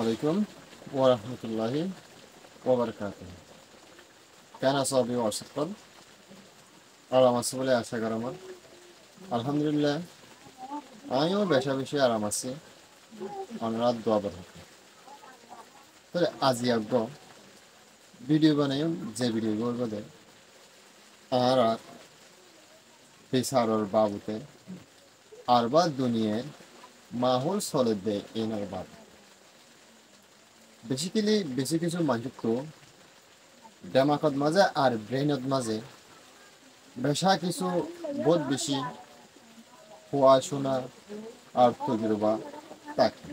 আলাইকুম ওয়া রাহমাতুল্লাহি ওয়া বারাকাতুহু। কেন আছো ভিউয়ার্স সকল? আরাম আছো বলে আশা করি আমার। আলহামদুলিল্লাহ আমিও বেশি আরাম আছি। অনুরাধ দোয়া করো। তবে আজি আগ্য ভিডিও বানাই যে ভিডিও করবো দে আর বিচারর বাবুতে আর বা দুনিয়ার মাহৌল চলে দে এনার বাব বেসিক্যালি বেশি কিছু মানুষ তো দেমাকত মাঝে আর ব্রেইনত মাঝে বেশা কিছু বহুত বেশি পড়াশোনা আর তজরবা থাকে।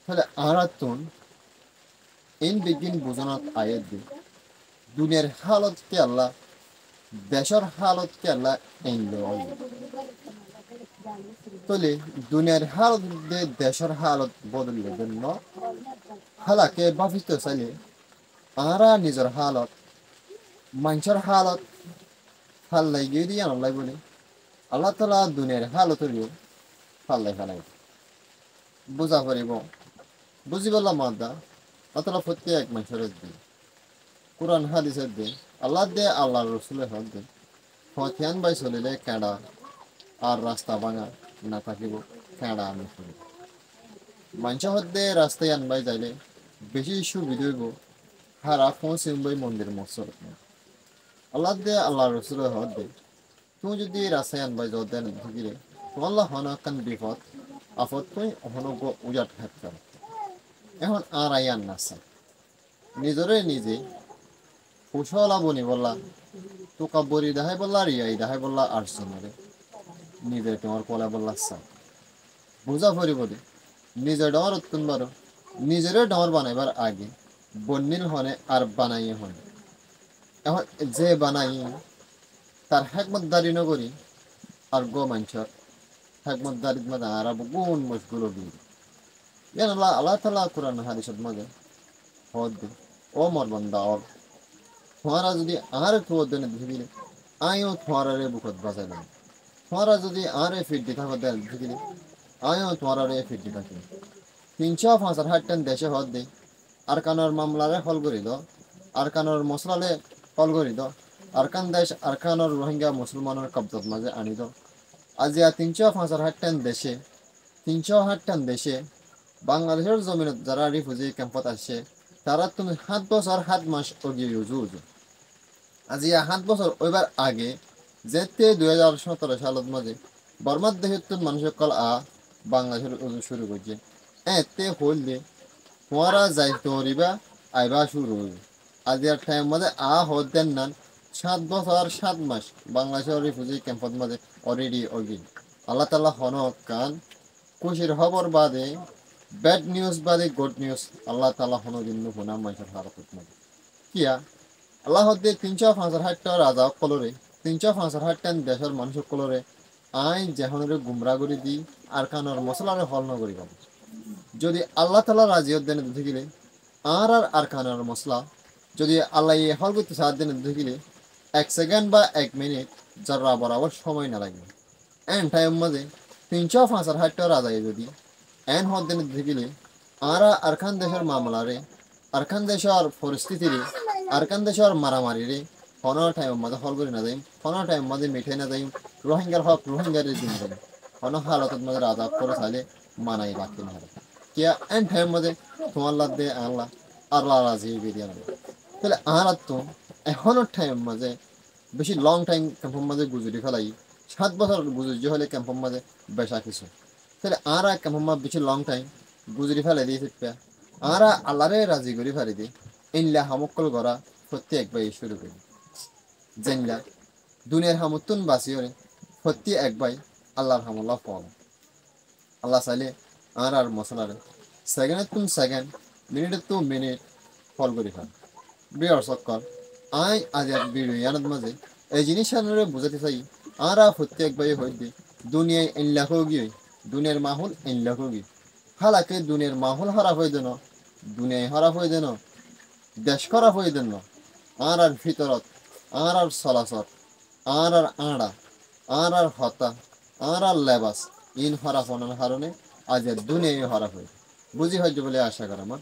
তাহলে আরাতুন ইন বিগিন বুঝানোর আয়াত দি দুনিয়ার হালত কে আল্লাহ দেশের হালত কে আল্লাহ ইন তাহলে দুনিয়ার হালত দে দেশের হালত বদলে জন্য হালাকে বাফিত চাইলে আরা নিজের হালত মানুষের হালত হাল লাগিয়ে দিয়ে আল্লাহ বলে আল্লাহ তালা দুনিয়ার হালতরিও ফাল্লাই ফেলাই বুঝা পারিব বুঝি বললাম মাদা আল্লাহ প্রত্যেক মানুষের দিন কোরআন হাদিসের দিন আল্লাহ দে আল্লাহ রসুলের হক দিন হতিয়ান বাই চলিলে কেডা আর রাস্তা ভাঙা না থাকিব কেডা আমি চলি মানুষের হদ্দে রাস্তায় আনবাই যাইলে বেশি সুবিধা হইব হারা পৌঁছিবই মন্দির মসল আল্লাহ দে আল্লাহ রসুলের হক দিন তুমি যদি রাস্তায় আনবাই যাও দেন থাকিলে তোমার হন কান বিপদ আপদ তুই হনক উজাট থাকতে এখন আর আইয়ান নাসা নিজরে নিজে কুশলা বনি বললা তোকা বরি দেখাই বললা রিয়াই দেখাই বললা আর্সনরে নিজে তোমার কলা বললা সা বুঝা ফরি বলি নিজের ডর উৎপন্ন বারো নিজেরে ডর বানাইবার আগে বন্যিল হনে আর বানাইয়ে হনে এখন যে বানাই তার হেকমতদারি নগরী আর গো মানুষের হেকমতদারির মাঝে আর গুণ মুশগুলো দিয়ে ইয়ান আল্লাহ আল্লাহ তালা কোরআন হাদিসের মাঝে হদ দে ও মর বন্দা অব তোমারা যদি আর একটু অধ্যয়নে ঢুকিলে আমিও তোমারে বুকত বাজাইলাম তোমারা যদি আরে ফিট দিতে দেন ঢুকিলে আমিও তোমারে ফিট দিতে 365 দেশে হদ দে আর কানোর মামলারে হল করি দ আর কানোর মশলালে হল করি দ আর কান দেশ আর কানোর রোহিঙ্গা মুসলমানের কবজত মাঝে আনি দ আজি 365 দেশে 308 দেশে বাংলাদেশের জমিনত যারা রিফিউজি ক্যাম্পত আসছে তারা তুমি 7 বছর 7 মাস অগিয়ে উজু আজি 7 বছর ওইবার আগে যেতে 2017 সালত মাঝে বর্মার দেহের মানুষের কল বাংলাদেশের উজু শুরু করছে এতে হইলে তোমারা যাইতে পারিবা আইবা শুরু হইবে আজি আর টাইম মাঝে হদ দেন নান 7 বছর 7 মাস বাংলাদেশের রিফিউজি ক্যাম্পত মাঝে অলরেডি অগি আল্লাহ তাআলা হনক কান খুশির খবর বাদে ব্যাড নিউজ বাদে গুড নিউজ আল্লাহ তাআলা হনদিন নুফনা মানুষের হারাত মাঝে কিয়া আল্লাহ দে 365 রাজা কলরে 365 দেশের মানুষের কলরে আইন যেহনরে গুমরা করে দি আর কানোর মশলারে হল নগরী পাব যদি আল্লাহ তালা রাজি উদ্দিনে দেখিলে আর কানোর মশলা যদি আল্লাহ হল করতে সাহায্য দেখিলে 1 সেকেন্ড বা 1 মিনিট যারা বরাবর সময় না লাগবে এন টাইম মাঝে 365 রাজাই যদি এন হদ্দিনে দেখিলে আর খান দেশের মামলারে আর খান দেশের পরিস্থিতিরে আর কান দেশের মারামারি রে কোনো টাইম মাঝে হল করি না যাই কোনো টাইম মাঝে মিঠাই না যাই রোহিঙ্গার হক রোহিঙ্গার দিন যাই কোনো হালতের মাঝে রাজা করে চাইলে মানাই রাখতে না কিয়া এন টাইম মাঝে তোমার লাভ দে আল্লাহ আল্লাহ রাজি বেরিয়ে আনবে তাহলে আর তো এখনো টাইম মাঝে বেশি লং টাইম ক্যাম্পের মাঝে গুজরি ফেলাই 7 বছর গুজরি হলে ক্যাম্পের মাঝে বেশা কিছু তাহলে আর ক্যাম্পের মাঝে বেশি লং টাইম গুজরি ফেলাই দিয়ে থাকবে আর আল্লাহরে রাজি করি ফেলি দি ইনলা হামকল গড়া প্রত্যেক বাই শুরু করি জেনলা দুনিয়ার হামতুন বাসিওরে প্রত্যেক বাই আল্লাহর হামল্লাহ ফল আল্লাহ চাইলে আর মশলারে সেকেন্ড মিনিট ফল করি খান বিয়ার চক্কর আই আজ বিরিয়ানের মাঝে এই জিনিস বুঝাতে চাই আর প্রত্যেক বাই হইতে দুনিয়ায় ইনলাখ গিয়ে দুনিয়ার মাহল ইনলাখ গিয়ে হালাকে দুনিয়ার মাহল খারাপ হয়ে দেন দুনিয়ায় খারাপ হয়ে দেন দেশ খারাপ হয়ে দেন আর ভিতরত আর চলাচল আর আড়া আর হতা আর লেবাস ইন খারাপ হওয়ার কারণে আজ দুনিয়ায় খারাপ হয়ে বুঝি হইছে বলে আশা করা আমার।